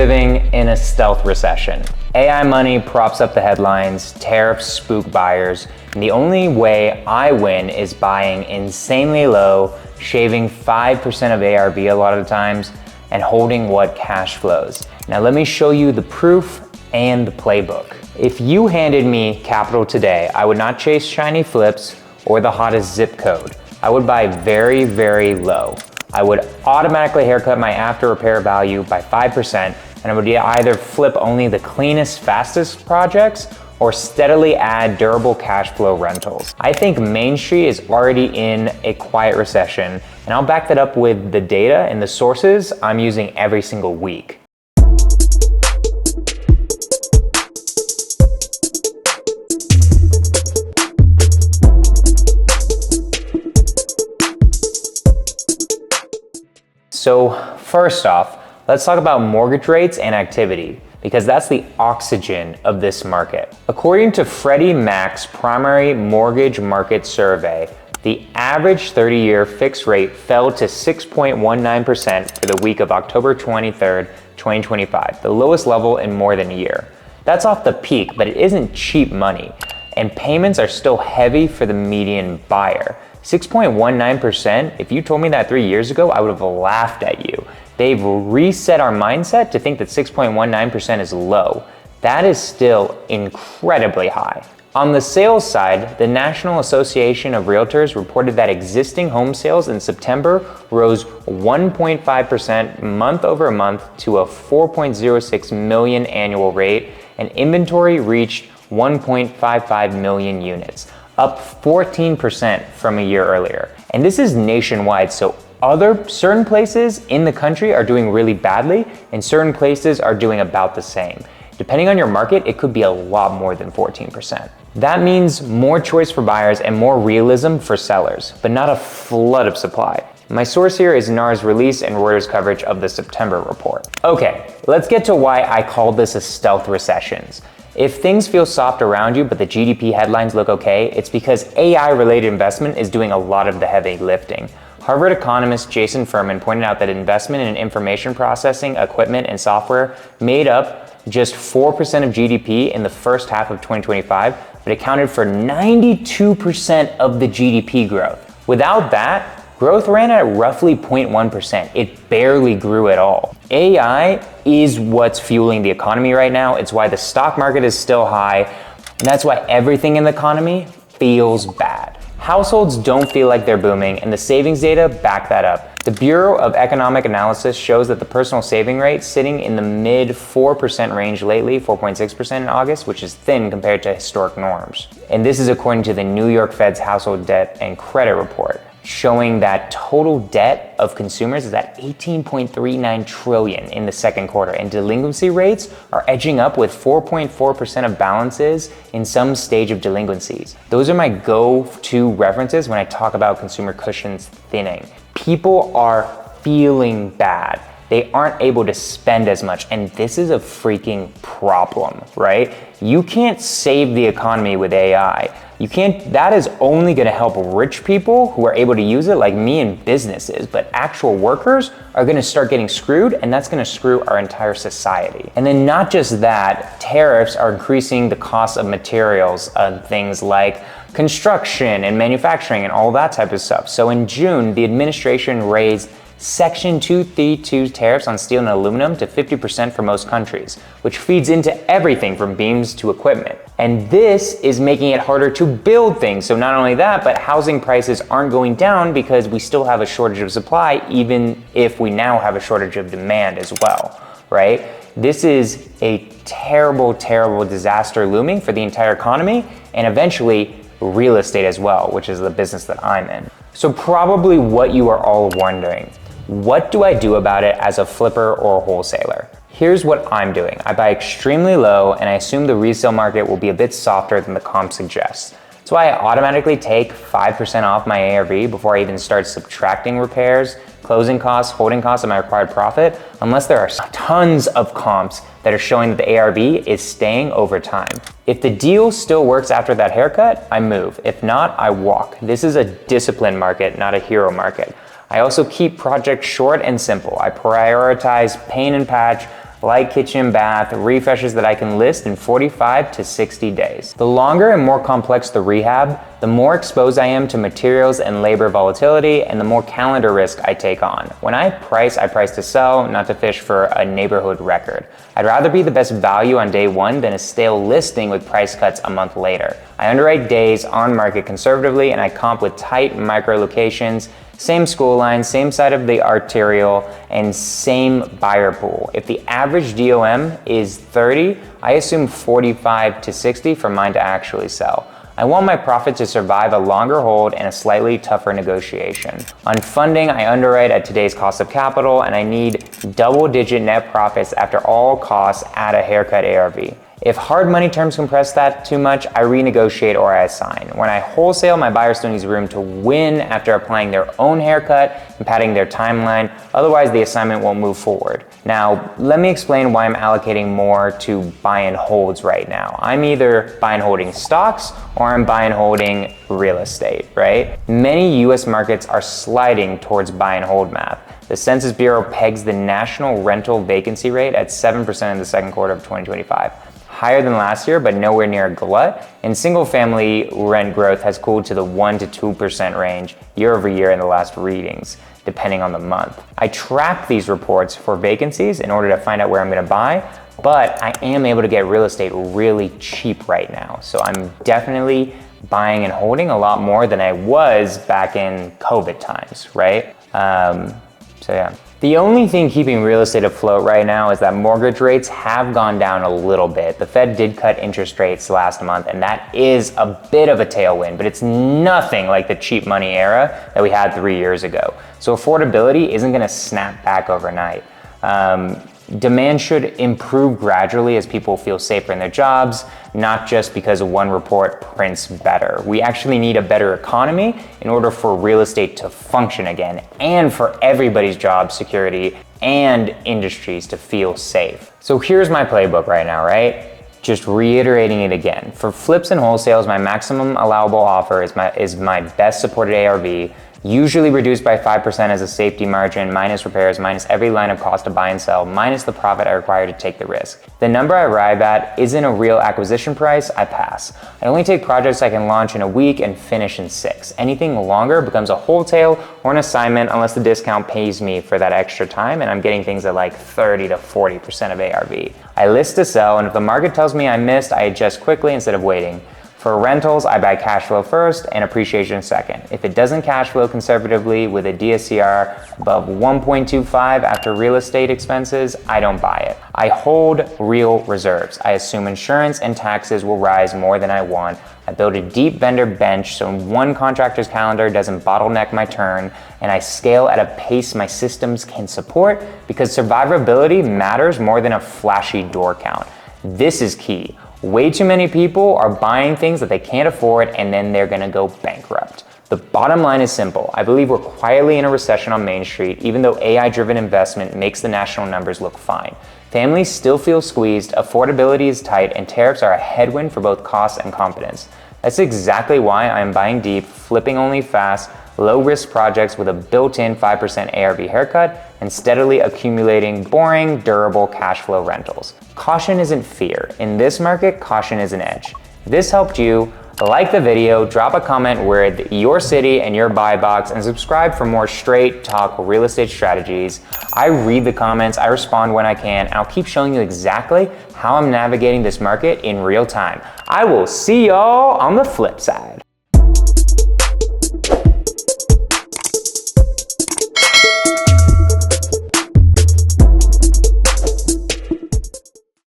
living in a stealth recession. AI money props up the headlines, tariffs spook buyers, and the only way I win is buying insanely low, shaving 5% of ARV a lot of the times, and holding what cash flows. Now let me show you the proof and the playbook. If you handed me capital today, I would not chase shiny flips or the hottest zip code. I would buy very, very low. I would automatically haircut my after repair value by 5%, and I would either flip only the cleanest, fastest projects or steadily add durable cash flow rentals. I think Main Street is already in a quiet recession, and I'll back that up with the data and the sources I'm using every single week. So first off, let's talk about mortgage rates and activity, because that's the oxygen of this market. According to Freddie Mac's primary mortgage market survey, the average 30-year fixed rate fell to 6.19% for the week of October 23rd, 2025, the lowest level in more than a year. That's off the peak, but it isn't cheap money, and payments are still heavy for the median buyer. 6.19%, if you told me that 3 years ago, I would have laughed at you. They've reset our mindset to think that 6.19% is low. That is still incredibly high. On the sales side, the National Association of Realtors reported that existing home sales in September rose 1.5% month over month to a 4.06 million annual rate, and inventory reached 1.55 million units, up 14% from a year earlier. And this is nationwide, so certain places in the country are doing really badly, and certain places are doing about the same. Depending on your market, it could be a lot more than 14%. That means more choice for buyers and more realism for sellers, but not a flood of supply. My source here is NAR's release and Reuters coverage of the September report. Okay, let's get to why I call this a stealth recession. If things feel soft around you, but the GDP headlines look okay, it's because AI-related investment is doing a lot of the heavy lifting. Harvard economist Jason Furman pointed out that investment in information processing, equipment, and software made up just 4% of GDP in the first half of 2025, but accounted for 92% of the GDP growth. Without that, growth ran at roughly 0.1%. It barely grew at all. AI is what's fueling the economy right now. It's why the stock market is still high, and that's why everything in the economy feels bad. Households don't feel like they're booming, and the savings data back that up. The Bureau of Economic Analysis shows that the personal saving rate sitting in the mid 4% range lately, 4.6% in August, which is thin compared to historic norms. And this is according to the New York Fed's Household Debt and Credit Report, showing that total debt of consumers is at 18.39 trillion in the second quarter, and delinquency rates are edging up with 4.4% of balances in some stage of delinquencies. Those are my go-to references when I talk about consumer cushions thinning. People are feeling bad. They aren't able to spend as much, and this is a freaking problem, right? You can't save the economy with AI. That is only gonna help rich people who are able to use it, like me, and businesses, but actual workers are gonna start getting screwed, and that's gonna screw our entire society. And then not just that, tariffs are increasing the cost of materials, things like construction and manufacturing and all that type of stuff. So in June, the administration raised Section 232 tariffs on steel and aluminum to 50% for most countries, which feeds into everything from beams to equipment. And this is making it harder to build things. So not only that, but housing prices aren't going down because we still have a shortage of supply, even if we now have a shortage of demand as well, right? This is a terrible, terrible disaster looming for the entire economy, and eventually real estate as well, which is the business that I'm in. So probably what you are all wondering, what do I do about it as a flipper or a wholesaler? Here's what I'm doing. I buy extremely low, and I assume the resale market will be a bit softer than the comp suggests. That's why I automatically take 5% off my ARV before I even start subtracting repairs, closing costs, holding costs, and my required profit, unless there are tons of comps that are showing that the ARV is staying over time. If the deal still works after that haircut, I move. If not, I walk. This is a disciplined market, not a hero market. I also keep projects short and simple. I prioritize paint and patch, light kitchen, bath, refreshes that I can list in 45 to 60 days. The longer and more complex the rehab, the more exposed I am to materials and labor volatility, and the more calendar risk I take on. When I price to sell, not to fish for a neighborhood record. I'd rather be the best value on day one than a stale listing with price cuts a month later. I underwrite days on market conservatively, and I comp with tight micro locations, same school line, same side of the arterial, and same buyer pool. If the average DOM is 30, I assume 45 to 60 for mine to actually sell. I want my profit to survive a longer hold and a slightly tougher negotiation. On funding, I underwrite at today's cost of capital, and I need double-digit net profits after all costs at a haircut ARV. If hard money terms compress that too much, I renegotiate or I assign. When I wholesale, my buyer still needs room to win after applying their own haircut and padding their timeline. Otherwise, the assignment won't move forward. Now, let me explain why I'm allocating more to buy and holds right now. I'm either buy and holding stocks or I'm buy and holding real estate, right? Many US markets are sliding towards buy and hold math. The Census Bureau pegs the national rental vacancy rate at 7% in the second quarter of 2025. Higher than last year, but nowhere near a glut, and single-family rent growth has cooled to the 1% to 2% range year over year in the last readings, depending on the month. I track these reports for vacancies in order to find out where I'm gonna buy, but I am able to get real estate really cheap right now. So I'm definitely buying and holding a lot more than I was back in COVID times, right? So yeah. The only thing keeping real estate afloat right now is that mortgage rates have gone down a little bit. The Fed did cut interest rates last month, and that is a bit of a tailwind, but it's nothing like the cheap money era that we had 3 years ago. So affordability isn't gonna snap back overnight. Demand should improve gradually as people feel safer in their jobs, not just because one report prints better. We actually need a better economy in order for real estate to function again and for everybody's job security and industries to feel safe. So here's my playbook right now, right? Just reiterating it again. For flips and wholesales, my maximum allowable offer is my best supported ARV, usually reduced by 5% as a safety margin, minus repairs, minus every line of cost to buy and sell, minus the profit I require to take the risk. The number I arrive at isn't a real acquisition price, I pass. I only take projects I can launch in a week and finish in 6. Anything longer becomes a wholesale or an assignment unless the discount pays me for that extra time and I'm getting things at like 30 to 40% of ARV. I list to sell, and if the market tells me I missed, I adjust quickly instead of waiting. For rentals, I buy cash flow first and appreciation second. If it doesn't cash flow conservatively with a DSCR above 1.25 after real estate expenses, I don't buy it. I hold real reserves. I assume insurance and taxes will rise more than I want. I build a deep vendor bench so one contractor's calendar doesn't bottleneck my turn, and I scale at a pace my systems can support because survivability matters more than a flashy door count. This is key. Way too many people are buying things that they can't afford and then they're gonna go bankrupt. The bottom line is simple. I believe we're quietly in a recession on Main Street, even though AI-driven investment makes the national numbers look fine. Families still feel squeezed, affordability is tight, and tariffs are a headwind for both cost and confidence. That's exactly why I'm buying deep, flipping only fast, low-risk projects with a built-in 5% ARV haircut, and steadily accumulating boring, durable cash flow rentals. Caution isn't fear. In this market, caution is an edge. If this helped you, like the video, drop a comment with your city and your buy box, and subscribe for more straight talk real estate strategies. I read the comments, I respond when I can, and I'll keep showing you exactly how I'm navigating this market in real time. I will see y'all on the flip side.